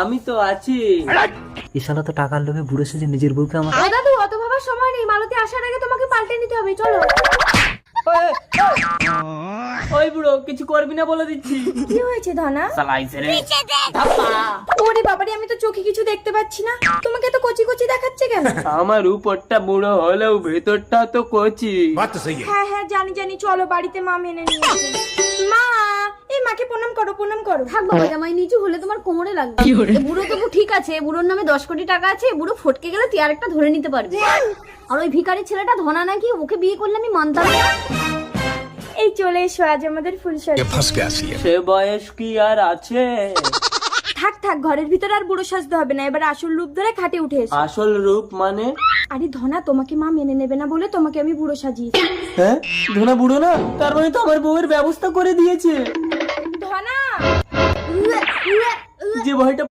আমি তো আছি। ইশালা তো টাকার লোভে বুড়ো সেজে নিজের বউকে আমার দাদু অত ভাবার সময় নেই, মালতী আসার আগে তোমাকে পাল্টে নিতে হবে, চলো। ওই বুড়ো কিছু করবি না বলে দিচ্ছি। কি হয়েছে ধনা? ওরে বাবারে, আমি তো চোখে কিছু দেখতে পাচ্ছি না, তোমাকে তো কচি কচি দেখাচ্ছে কেন? আমার উপরটা বুড়ো হলেও ভেতরটা তো কচি। হ্যাঁ হ্যাঁ জানি জানি, চলো বাড়িতে মা মেনে নিয়েছে। মা, এই মাকে প্রণাম করো, প্রণাম করো। থাক বাবা, জামাই নিচু হলে তোমার কোমরে লাগবে। এ বুড়ো তবু ঠিক আছে, বুড়োর নামে 10 কোটি টাকা আছে, বুড়ো ফটকে গেলে তুই আরেকটা ধরে নিতে পারবি। আর ওই ভিখারি ছেলেটা ধনা নাকি, ওকে বিয়ে করলে আমি মানতাম না। এই চলে এসো, আজ আমাদের ফুলসজ্জা। সে বয়স কি আর আছে? থাক থাক, ঘরের ভিতরে আর বুড়ো সাজতে হবে না, এবার আসল রূপ ধরে খাটে উঠে এসো। আসল রূপ মানে? আরে ধনা, তোমাকে মা মেনে নেবে না বলে তোমাকে আমি বুড়ো সাজিয়েছি। হ্যাঁ, ধনা বুড়ো না, তার মানে তো আমার বউয়ের ব্যবস্থা করে দিয়েছে। ধনা, যে ভয়টা